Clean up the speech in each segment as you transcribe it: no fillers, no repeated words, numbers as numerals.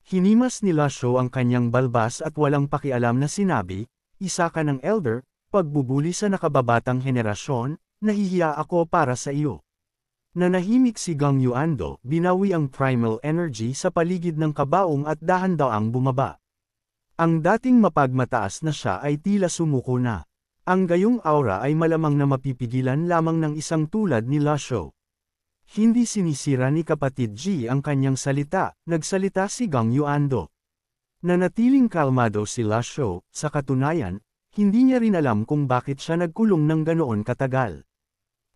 Hinimas ni Lasho ang kanyang balbas at walang pakialam na sinabi, "Isa ka ng elder, pagbubuli sa nakababatang henerasyon, nahihiya ako para sa iyo." Nanahimik si Gang Yuando, binawi ang primal energy sa paligid ng kabaong at dahan-daang bumaba. Ang dating mapagmataas na siya ay tila sumuko na. Ang gayong aura ay malamang na mapipigilan lamang ng isang tulad ni Lasho. Hindi sinisira ni kapatid G ang kanyang salita, nagsalita si Gang Yuando. Nanatiling kalmado si Lasho, sa katunayan, hindi niya rin alam kung bakit siya nagkulong ng ganoon katagal.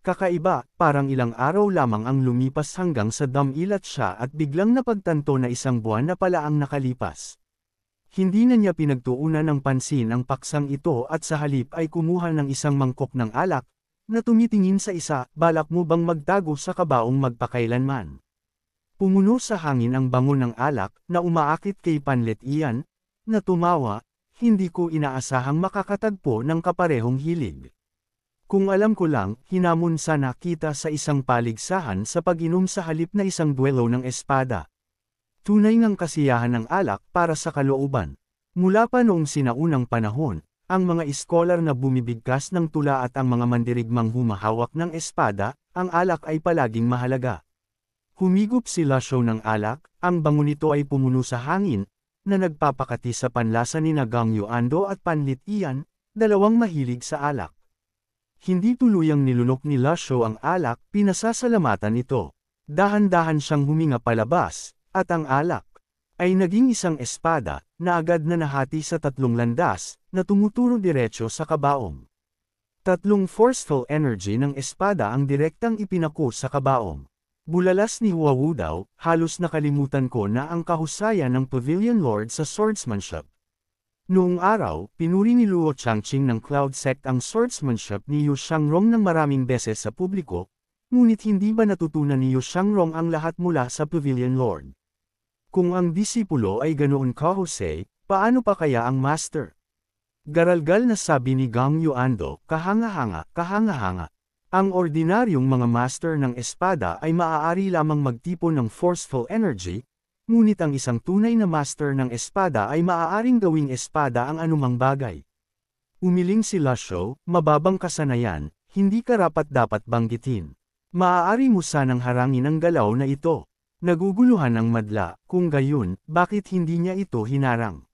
Kakaiba, parang ilang araw lamang ang lumipas hanggang sa damilat siya at biglang napagtanto na isang buwan na pala ang nakalipas. Hindi na niya pinagtuunan ng pansin ang paksang ito at sa halip ay kumuha ng isang mangkok ng alak, na tumitingin sa isa, "Balak mo bang magtago sa kabaong magpakailanman?" Pumuno sa hangin ang bango ng alak na umaakit kay Panlet Ian, na tumawa, "Hindi ko inaasahang makakatagpo ng kaparehong hilig. Kung alam ko lang, hinamon sana kita sa isang paligsahan sa pag-inom sa halip na isang duelo ng espada." Tunay ngang kasiyahan ng alak para sa kalooban. Mula pa noong sinaunang panahon, ang mga iskolar na bumibigkas ng tula at ang mga mandirigmang humahawak ng espada, ang alak ay palaging mahalaga. Humigop si Lasho ng alak, ang bango nito ay pumuno sa hangin, na nagpapakati sa panlasa ni Gang Yuando at Panlit Ian, dalawang mahilig sa alak. Hindi tuluyang nilunok ni Lasho ang alak, pinasasalamatan ito. Dahan-dahan siyang huminga palabas, at ang alak ay naging isang espada, na agad na nahati sa tatlong landas, na tumuturo diretso sa kabaong. Tatlong forceful energy ng espada ang direktang ipinako sa kabaong. Bulalas ni Huawu daw, "Halos nakalimutan ko na ang kahusayan ng Pavilion Lord sa swordsmanship." Noong araw, pinuri ni Luo Changqing ng Cloud Sect ang swordsmanship ni Yu Shangrong ng maraming beses sa publiko, ngunit hindi ba natutunan ni Yu Shangrong ang lahat mula sa Pavilion Lord? Kung ang disipulo ay ganoon kahusay, paano pa kaya ang master? Garalgal na sabi ni Gang Yuando, kahanga-hanga, kahanga-hanga. Ang ordinaryong mga master ng espada ay maaari lamang magtipon ng forceful energy, ngunit ang isang tunay na master ng espada ay maaaring gawing espada ang anumang bagay. Umiling si Lasho, "Mababang kasanayan, hindi karapat-dapat banggitin. Maaari mo sanang harangin ang galaw na ito." Naguguluhan ang madla, kung gayon, bakit hindi niya ito hinarang?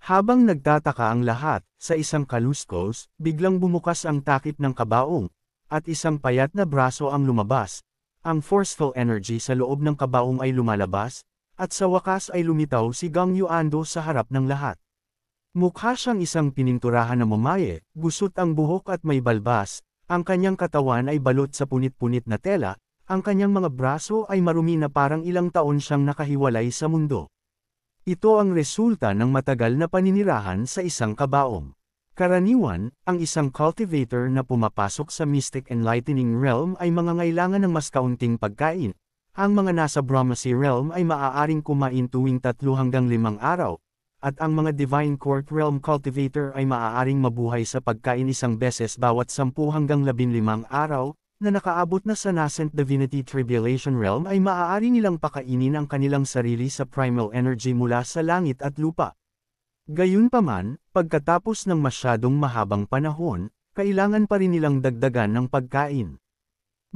Habang nagtataka ang lahat, sa isang kaluskos, biglang bumukas ang takip ng kabaong, at isang payat na braso ang lumabas. Ang forceful energy sa loob ng kabaong ay lumalabas, at sa wakas ay lumitaw si Gang Yuando sa harap ng lahat. Mukha siyang isang pininturahan na mamaye, gusot ang buhok at may balbas, ang kanyang katawan ay balot sa punit-punit na tela, ang kanyang mga braso ay marumi na parang ilang taon siyang nakahiwalay sa mundo. Ito ang resulta ng matagal na paninirahan sa isang kabaong. Karaniwan, ang isang cultivator na pumapasok sa Mystic Enlightening Realm ay mangangailangan ng mas kaunting pagkain. Ang mga nasa Brahmasi Realm ay maaaring kumain tuwing 3 hanggang 5 araw, at ang mga Divine Court Realm cultivator ay maaaring mabuhay sa pagkain isang beses bawat 10 hanggang 15 araw, na nakaabot na sa Nascent Divinity Tribulation Realm ay maaari nilang pakainin ang kanilang sarili sa primal energy mula sa langit at lupa. Gayunpaman, pagkatapos ng masyadong mahabang panahon, kailangan pa rin nilang dagdagan ng pagkain.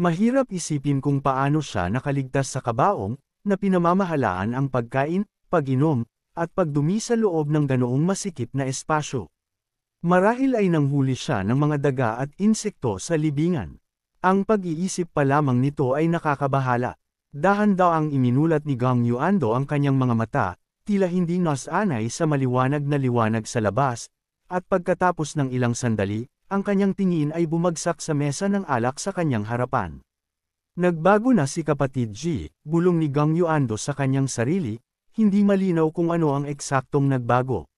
Mahirap isipin kung paano siya nakaligtas sa kabaong, na pinamamahalaan ang pagkain, pag-inom, at pagdumi sa loob ng ganoong masikip na espasyo. Marahil ay nanghuli siya ng mga daga at insekto sa libingan. Ang pag-iisip pa lamang nito ay nakakabahala. Dahan-daang iminulat ni Gang Yuando ang kanyang mga mata, tila hindi nasanay sa maliwanag na liwanag sa labas, at pagkatapos ng ilang sandali, ang kanyang tingin ay bumagsak sa mesa ng alak sa kanyang harapan. Nagbago na si kapatid G, bulong ni Gang Yuando sa kanyang sarili, hindi malinaw kung ano ang eksaktong nagbago.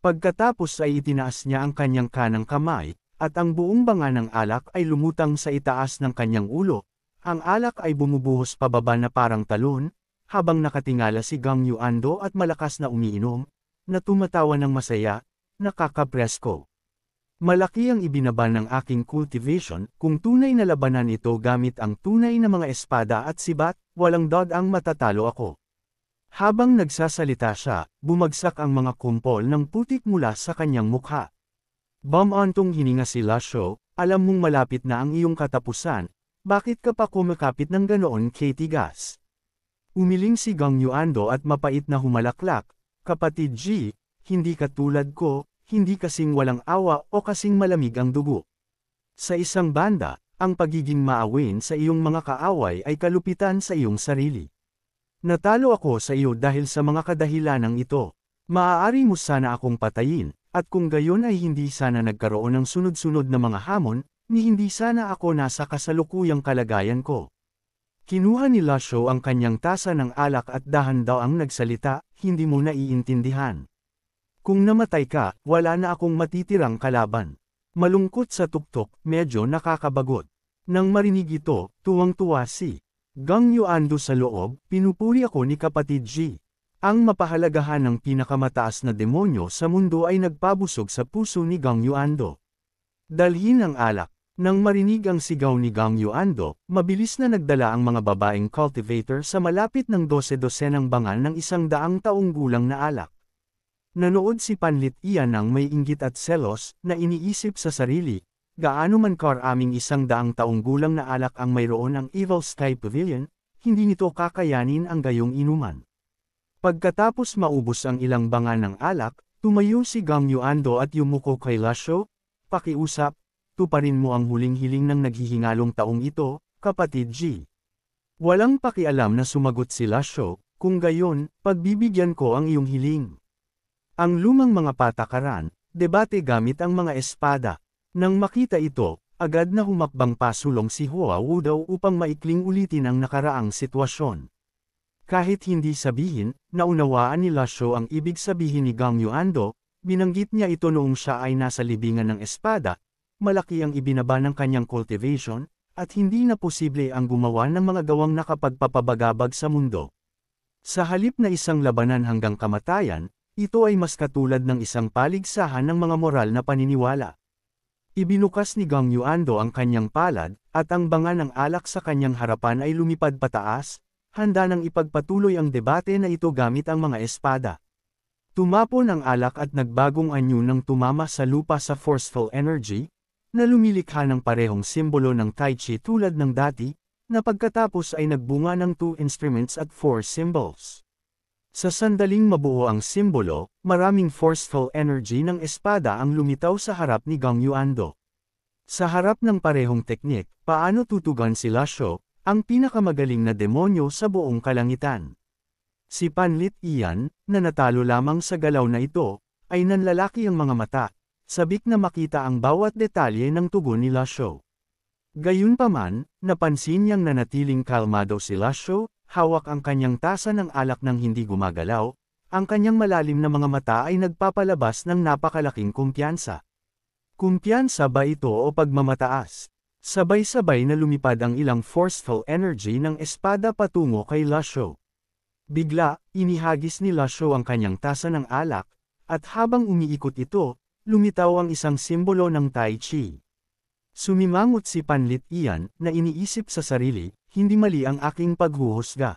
Pagkatapos ay itinaas niya ang kanyang kanang kamay, at ang buong banga ng alak ay lumutang sa itaas ng kanyang ulo. Ang alak ay bumubuhos pababa na parang talon, habang nakatingala si Gang Yuando at malakas na umiinom, na tumatawa ng masaya, nakakapresko. Malaki ang ibinaba ng aking cultivation, kung tunay na labanan ito gamit ang tunay na mga espada at sibat, walang dog ang matatalo ako. Habang nagsasalita siya, bumagsak ang mga kumpol ng putik mula sa kanyang mukha. Bumantong hininga si Lasho, alam mong malapit na ang iyong katapusan, bakit ka pa kumakapit ng ganoon kay Tigas? Umiling si Gang Yuando at mapait na humalaklak, kapatid G, hindi ka tulad ko, hindi kasing walang awa o kasing malamig ang dugo. Sa isang banda, ang pagiging maawin sa iyong mga kaaway ay kalupitan sa iyong sarili. Natalo ako sa iyo dahil sa mga kadahilanang ito. Maaari mo sana akong patayin, at kung gayon ay hindi sana nagkaroon ng sunod-sunod na mga hamon, ni hindi sana ako nasa kasalukuyang kalagayan ko. Kinuha ni Lasho ang kanyang tasa ng alak at dahan-daang nagsalita, hindi mo naiintindihan. Kung namatay ka, wala na akong matitirang kalaban. Malungkot sa tuktok, medyo nakakabagot. Nang marinig ito, tuwang-tuwa si Gang Yuando sa loob, pinupuri ako ni kapatid G. Ang mapahalagahan ng pinakamataas na demonyo sa mundo ay nagpabusog sa puso ni Gang Yuando. Dalhin ang alak. Nang marinig ang sigaw ni Gang Yuando, mabilis na nagdala ang mga babaeng cultivator sa malapit ng 12-dosenang bangal ng 100 taong gulang na alak. Nanood si Panlit Ian ng may inggit at selos, na iniisip sa sarili, gaano man karaming 100 taong gulang na alak ang mayroon ang Evil Sky Pavilion, hindi nito kakayanin ang gayong inuman. Pagkatapos maubos ang ilang bangal ng alak, tumayo si Gang Yuando at yumuko kay Lasho, pakiusap, tuparin mo ang huling hiling ng naghihingalong taong ito, kapatid G. Walang pakialam na sumagot si Lasho, kung gayon, pagbibigyan ko ang iyong hiling. Ang lumang mga patakaran, debate gamit ang mga espada. Nang makita ito, agad na humakbang pasulong si Hua Wudo upang maikling ulitin ang nakaraang sitwasyon. Kahit hindi sabihin, naunawaan ni Lasho ang ibig sabihin ni Gang Yuando, binanggit niya ito noong siya ay nasa libingan ng espada, malaki ang ibinaba ng kanyang cultivation, at hindi na posible ang gumawa ng mga gawang nakapagpapabagabag sa mundo. Sa halip na isang labanan hanggang kamatayan, ito ay mas katulad ng isang paligsahan ng mga moral na paniniwala. Ibinukas ni Gang Yuando ang kanyang palad, at ang banga ng alak sa kanyang harapan ay lumipad pataas, handa nang ipagpatuloy ang debate na ito gamit ang mga espada. Tumapon ang alak at nagbagong anyo nang tumama sa lupa sa forceful energy, na lumilikha ng parehong simbolo ng Tai Chi tulad ng dati, na pagkatapos ay nagbunga ng 2 instruments at 4 symbols. Sa sandaling mabuo ang simbolo, maraming forceful energy ng espada ang lumitaw sa harap ni Gang Yuando. Sa harap ng parehong teknik, paano tutugan si Lasho, ang pinakamagaling na demonyo sa buong kalangitan. Si Panlit Ian, na natalo lamang sa galaw na ito, ay nanlalaki ang mga mata, sabik na makita ang bawat detalye ng tugon ni Lasho. Gayunpaman, napansin niyang nanatiling kalmado si Lasho, hawak ang kanyang tasa ng alak nang hindi gumagalaw, ang kanyang malalim na mga mata ay nagpapalabas ng napakalaking kumpiyansa. Kumpiyansa ba ito o pagmamataas? Sabay-sabay na lumipad ang ilang forceful energy ng espada patungo kay Lasho. Bigla, inihagis ni Lasho ang kanyang tasa ng alak, at habang umiikot ito, lumitaw ang isang simbolo ng Tai Chi. Sumimangot si Panlit Ian, na iniisip sa sarili, hindi mali ang aking paghuhusga.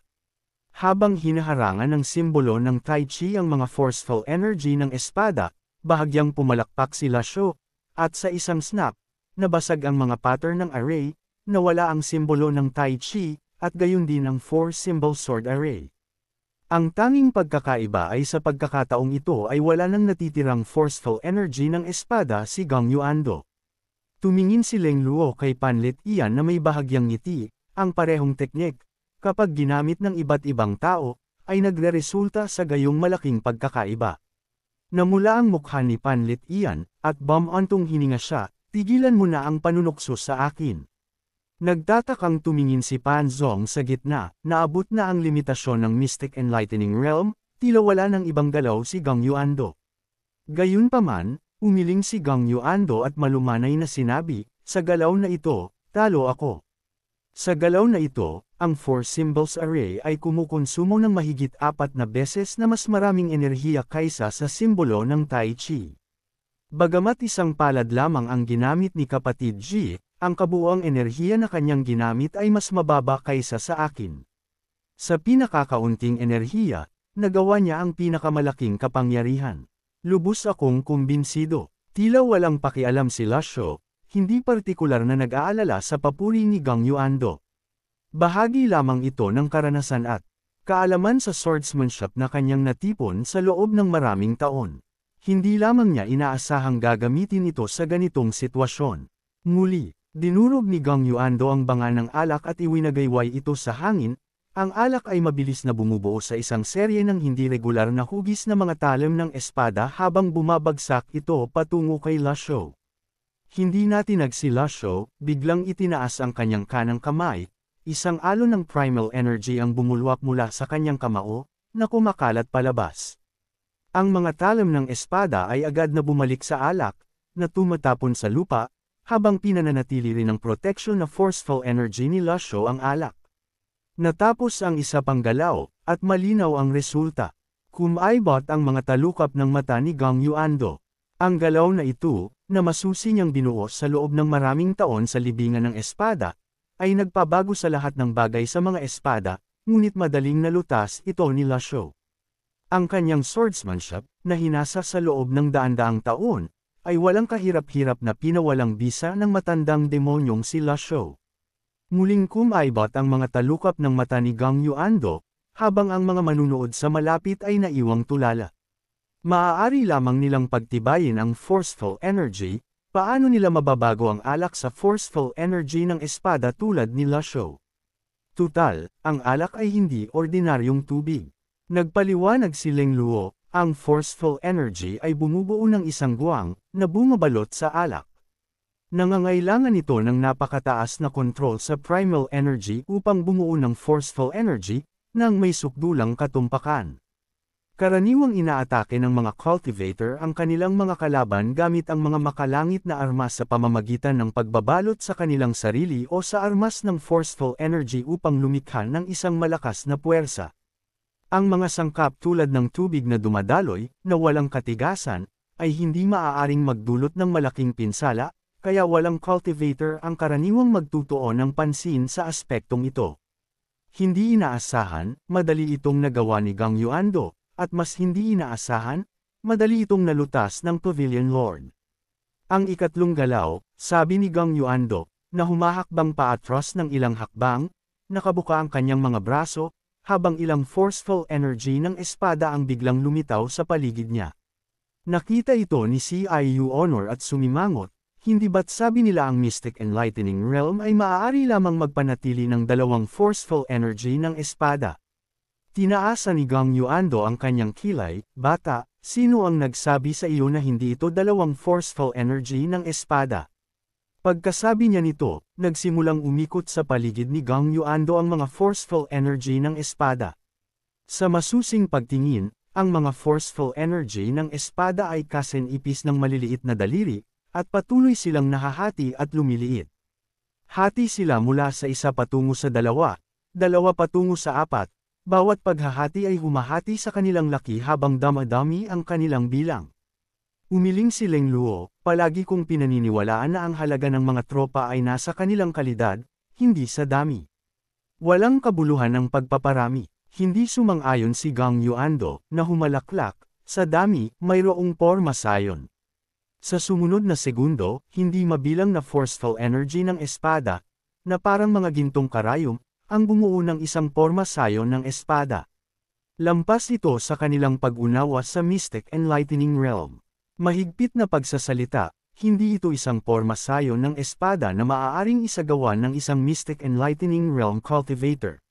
Habang hinaharangan ng simbolo ng Tai Chi ang mga forceful energy ng espada, bahagyang pumalakpak si Lasho, at sa isang snap, nabasag ang mga pattern ng array, nawala ang simbolo ng Tai Chi, at gayon din ang 4-symbol sword array. Ang tanging pagkakaiba ay sa pagkakataong ito ay wala nang natitirang forceful energy ng espada si Gang Yuando. Tumingin si Leng Luo kay Panlit Ian na may bahagyang ngiti, ang parehong teknik, kapag ginamit ng iba't ibang tao, ay nagreresulta sa gayong malaking pagkakaiba. Namula ang mukha ni Panlit Ian, at bumantong hininga siya, tigilan mo na ang panunukso sa akin. Nagtatakang tumingin si Pan Zong sa gitna, naabot na ang limitasyon ng Mystic Enlightening Realm, tila wala ng ibang galaw si Gang Yuando. Gayunpaman, umiling si Gang Yuando at malumanay na sinabi, sa galaw na ito, talo ako. Sa galaw na ito, ang 4 symbols array ay kumukonsumo ng mahigit 4 na beses na mas maraming enerhiya kaysa sa simbolo ng Tai Chi. Bagamat isang palad lamang ang ginamit ni kapatid G, ang kabuuang enerhiya na kanyang ginamit ay mas mababa kaysa sa akin. Sa pinakakaunting enerhiya, nagawa niya ang pinakamalaking kapangyarihan. Lubos akong kumbinsido. Tila walang pakialam si Lasho, hindi partikular na nag-aalala sa papuri ni Gang Yuando. Bahagi lamang ito ng karanasan at kaalaman sa swordsmanship na kanyang natipon sa loob ng maraming taon. Hindi lamang niya inaasahang gagamitin ito sa ganitong sitwasyon. Muli, dinurog ni Gang Yuando ang banga ng alak at iwinagayway ito sa hangin. Ang alak ay mabilis na bumubuo sa isang serye ng hindi regular na hugis na mga talim ng espada habang bumabagsak ito patungo kay Lasho. Hindi natinag si Lasho, biglang itinaas ang kanyang kanang kamay, isang alon ng primal energy ang bumulwak mula sa kanyang kamao, na kumakalat palabas. Ang mga talim ng espada ay agad na bumalik sa alak, na tumatapon sa lupa, habang pinananatili rin ng protection na forceful energy ni Lasho ang alak. Natapos ang isa pang galaw, at malinaw ang resulta. Kumaibot ang mga talukap ng mata ni Gang Yuando. Ang galaw na ito, na masusi niyang binuo sa loob ng maraming taon sa libingan ng espada, ay nagpabago sa lahat ng bagay sa mga espada, ngunit madaling nalutas ito ni Lasho. Ang kanyang swordsmanship, na hinasa sa loob ng daan-daang taon, ay walang kahirap-hirap na pinawalang bisa ng matandang demonyong si Lasho. Muling kumaibot ang mga talukap ng mata ni Gang Yuando, habang ang mga manunood sa malapit ay naiwang tulala. Maaari lamang nilang pagtibayin ang forceful energy, paano nila mababago ang alak sa forceful energy ng espada tulad ni Lasho. Tutal, ang alak ay hindi ordinaryong tubig. Nagpaliwanag si Leng Luo, ang forceful energy ay bumubuo ng isang guwang, na bumabalot sa alak. Nangangailangan ito ng napakataas na kontrol sa primal energy upang bumuo ng forceful energy, nang may sukdulang katumpakan. Karaniwang inaatake ng mga cultivator ang kanilang mga kalaban gamit ang mga makalangit na armas sa pamamagitan ng pagbabalot sa kanilang sarili o sa armas ng forceful energy upang lumikha ng isang malakas na puwersa. Ang mga sangkap tulad ng tubig na dumadaloy, na walang katigasan, ay hindi maaaring magdulot ng malaking pinsala, kaya walang cultivator ang karaniwang magtutuon ng pansin sa aspektong ito. Hindi inaasahan, madali itong nagawa ni Gang Yuando, at mas hindi inaasahan, madali itong nalutas ng Pavilion Lord. Ang ikatlong galaw, sabi ni Gang Yuando, na humahakbang paatras ng ilang hakbang, nakabuka ang kanyang mga braso, habang ilang forceful energy ng espada ang biglang lumitaw sa paligid niya. Nakita ito ni CIU Honor at sumimangot. Hindi ba't sabi nila ang Mystic Enlightening Realm ay maaari lamang magpanatili ng dalawang forceful energy ng espada? Tinaasa ni Gang Yuando ang kanyang kilay, bata, sino ang nagsabi sa iyo na hindi ito dalawang forceful energy ng espada? Pagkasabi niya nito, nagsimulang umikot sa paligid ni Gang Yuando ang mga forceful energy ng espada. Sa masusing pagtingin, ang mga forceful energy ng espada ay kasenipis ng maliliit na daliri, at patuloy silang nahahati at lumiliit. Hati sila mula sa isa patungo sa dalawa, dalawa patungo sa apat, bawat paghahati ay humahati sa kanilang laki habang damadami ang kanilang bilang. Umiling si Leng Luo, palagi kong pinaniniwalaan na ang halaga ng mga tropa ay nasa kanilang kalidad, hindi sa dami. Walang kabuluhan ang pagpaparami, hindi sumang-ayon si Gang Yuando, na humalaklak, sa dami, mayroong porma sayon. Sa sumunod na segundo, hindi mabilang na forceful energy ng espada, na parang mga gintong karayom, ang bumuo ng isang porma sayon ng espada. Lampas ito sa kanilang pag-unawa sa Mystic Enlightening Realm. Mahigpit na pagsasalita, hindi ito isang porma sayon ng espada na maaaring isagawa ng isang Mystic Enlightening Realm cultivator.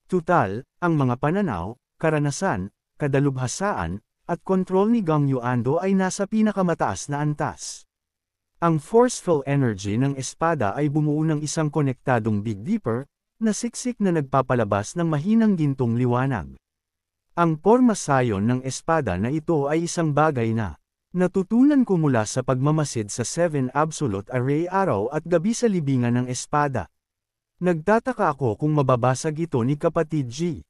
Tutal, ang mga pananaw, karanasan, kadalubhasaan, at kontrol ni Gang Yuando ay nasa pinakamataas na antas. Ang forceful energy ng espada ay bumuo ng isang konektadong Big Dipper, na siksik na nagpapalabas ng mahinang gintong liwanag. Ang porma sayon ng espada na ito ay isang bagay na natutunan ko mula sa pagmamasid sa 7 Absolute Array araw at gabi sa libingan ng espada. Nagtataka ako kung mababasag ito ni kapatid G.